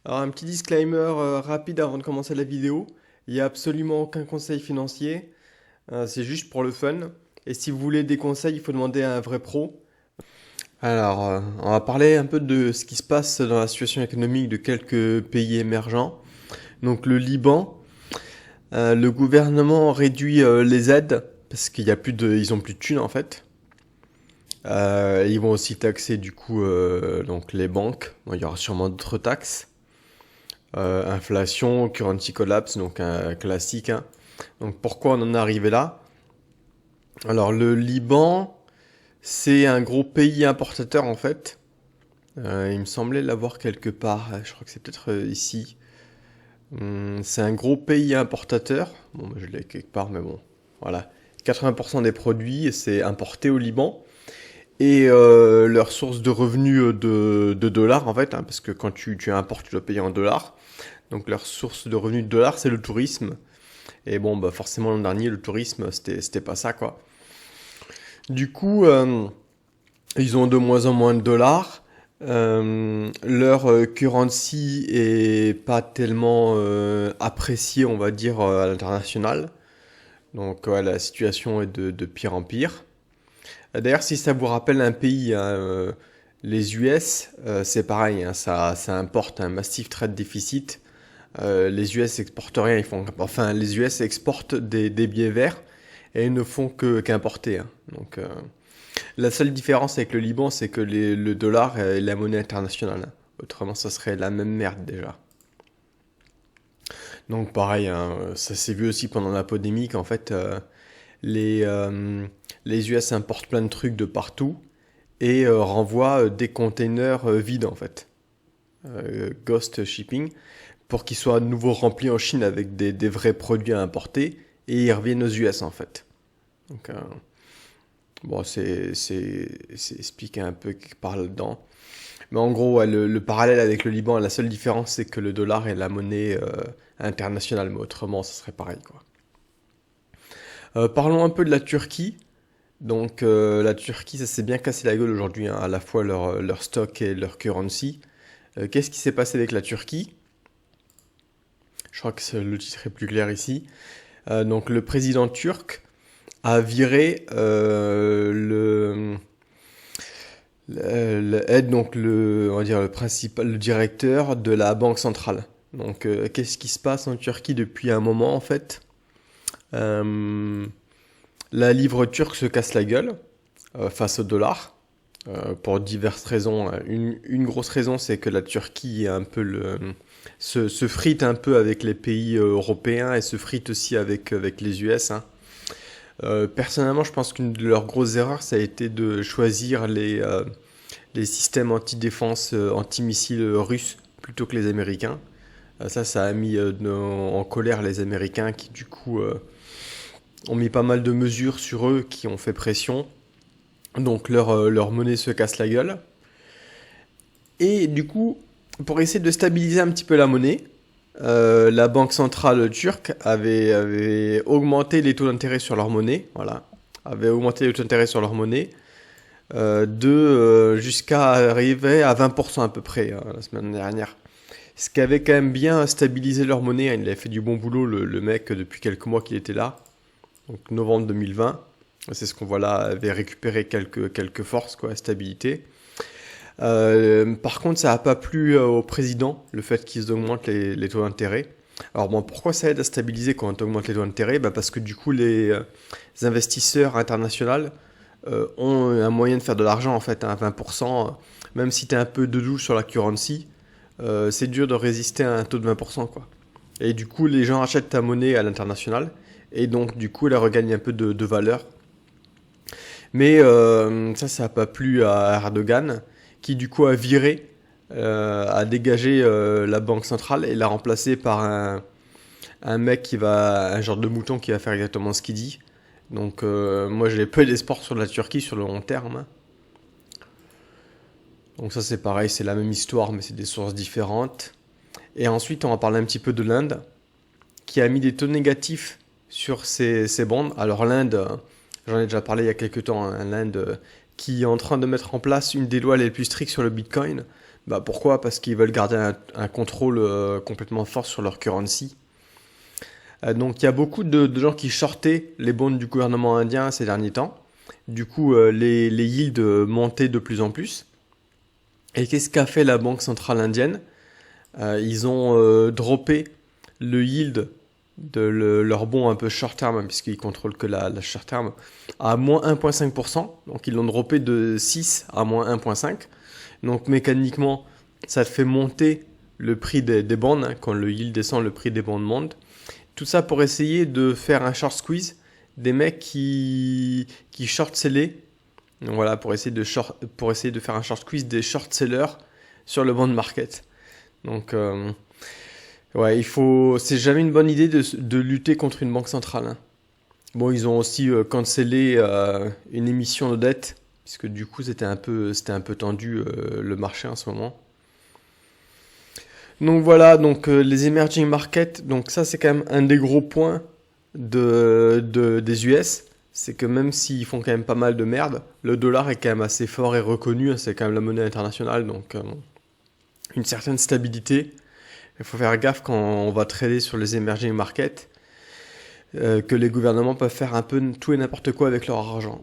Alors un petit disclaimer rapide avant de commencer la vidéo. Il n'y a absolument aucun conseil financier, c'est juste pour le fun. Et si vous voulez des conseils, il faut demander à un vrai pro. Alors, on va parler un peu de ce qui se passe dans la situation économique de quelques pays émergents. Donc le Liban, le gouvernement réduit les aides parce qu'il y a plus de, ils ont plus de thunes en fait. Ils vont aussi taxer du coup donc les banques. Bon, il y aura sûrement d'autres taxes. Inflation, currency collapse, donc un classique, hein. Donc pourquoi on en est arrivé là? Alors le Liban, c'est un gros pays importateur en fait. Il me semblait l'avoir quelque part. Je crois que c'est peut-être ici. C'est un gros pays importateur. Bon, je l'ai quelque part, mais bon, voilà. 80% des produits, c'est importé au Liban. Et leur source de revenus de dollars en fait, hein, parce que quand tu importes, tu dois payer en dollars. Donc leur source de revenus de dollars, c'est le tourisme. Et bon, bah forcément l'an dernier, le tourisme, c'était pas ça, quoi. Du coup, ils ont de moins en moins de dollars. Leur currency est pas tellement appréciée, on va dire, à l'international. Donc ouais, la situation est de pire en pire. D'ailleurs, si ça vous rappelle un pays, hein, les US, c'est pareil, hein, ça importe un massif trade déficit. Les US exportent rien, enfin, les US exportent des billets verts et ils ne font qu'importer, hein. Donc, la seule différence avec le Liban, c'est que le dollar est la monnaie internationale, hein. Autrement, ça serait la même merde déjà. Donc, pareil, hein, ça s'est vu aussi pendant la pandémie qu'en fait, les, euh, les US importent plein de trucs de partout et renvoient des containers vides en fait. Ghost shipping, pour qu'ils soient à nouveau remplis en Chine avec des vrais produits à importer et ils reviennent aux US en fait. Donc, bon, c'est expliqué un peu quelque part là-dedans. Mais en gros, ouais, le parallèle avec le Liban, la seule différence, c'est que le dollar est la monnaie internationale, mais autrement, ça serait pareil, quoi. Parlons un peu de la Turquie. Donc, la Turquie, ça s'est bien cassé la gueule aujourd'hui, hein, à la fois leur stock et leur currency. Qu'est-ce qui s'est passé avec la Turquie? Je crois que le titre est plus clair ici. Donc, le président turc a viré donc on va dire le principal, le directeur de la banque centrale. Donc, qu'est-ce qui se passe en Turquie depuis un moment en fait? Euh, la livre turque se casse la gueule face au dollar pour diverses raisons. Une grosse raison, c'est que la Turquie est un peu se frite un peu avec les pays européens et se frite aussi avec les US, hein. Personnellement, je pense qu'une de leurs grosses erreurs, ça a été de choisir les systèmes anti-défense, anti-missiles russes plutôt que les Américains. Ça a mis en colère les Américains qui, du coup, ont mis pas mal de mesures sur eux qui ont fait pression. Donc, leur monnaie se casse la gueule. Et du coup, pour essayer de stabiliser un petit peu la monnaie, la banque centrale turque avait augmenté les taux d'intérêt sur leur monnaie, voilà, avait augmenté les taux d'intérêt sur leur monnaie jusqu'à arriver à 20% à peu près la semaine dernière. Ce qui avait quand même bien stabilisé leur monnaie, hein. Il avait fait du bon boulot le mec depuis quelques mois qu'il était là, donc novembre 2020. C'est ce qu'on voit là, avait récupéré quelques forces, quoi, stabilité. Par contre, ça n'a pas plu au président, le fait qu'ils augmentent les taux d'intérêt. Alors bon, pourquoi ça aide à stabiliser quand on augmente les taux d'intérêt? Bah parce que du coup, les investisseurs internationaux ont un moyen de faire de l'argent en fait, hein, à 20%. Même si tu es un peu dedans sur la currency, c'est dur de résister à un taux de 20%, quoi. Et du coup, les gens achètent ta monnaie à l'international et donc du coup, elle regagne un peu de valeur. Mais ça n'a pas plu à Erdogan, qui du coup a viré, a dégagé la banque centrale et l'a remplacé par un mec un genre de mouton qui va faire exactement ce qu'il dit. Donc moi j'ai peu d'espoir sur la Turquie sur le long terme, hein. Donc ça c'est pareil, c'est la même histoire mais c'est des sources différentes. Et ensuite on va parler un petit peu de l'Inde, qui a mis des taux négatifs sur ses bonds. Alors l'Inde, j'en ai déjà parlé il y a quelques temps, hein, l'Inde qui est en train de mettre en place une des lois les plus strictes sur le Bitcoin. Bah pourquoi? Parce qu'ils veulent garder un contrôle complètement fort sur leur currency. Donc il y a beaucoup de gens qui shortaient les bonds du gouvernement indien ces derniers temps. Du coup, les yields montaient de plus en plus. Et qu'est-ce qu'a fait la Banque centrale indienne? Ils ont droppé le yield de leur bon un peu short term, hein, puisqu'ils contrôlent que la short term, à moins 1,5%. Donc ils l'ont droppé de 6 à moins 1,5. Donc mécaniquement, ça fait monter le prix des bonds. Hein. Quand le yield descend, le prix des bonds monte. Tout ça pour essayer de faire un short squeeze des mecs qui short sellaient. Donc voilà, pour essayer de faire un short squeeze des short sellers sur le bond market. Donc ouais, c'est jamais une bonne idée de lutter contre une banque centrale. Hein. Bon, ils ont aussi cancellé une émission de dette, puisque du coup c'était un peu tendu le marché en ce moment. Donc voilà, donc les emerging markets, donc ça c'est quand même un des gros points des US, c'est que même s'ils font quand même pas mal de merde, le dollar est quand même assez fort et reconnu, hein, c'est quand même la monnaie internationale, donc une certaine stabilité. Il faut faire gaffe quand on va trader sur les emerging markets, que les gouvernements peuvent faire un peu tout et n'importe quoi avec leur argent.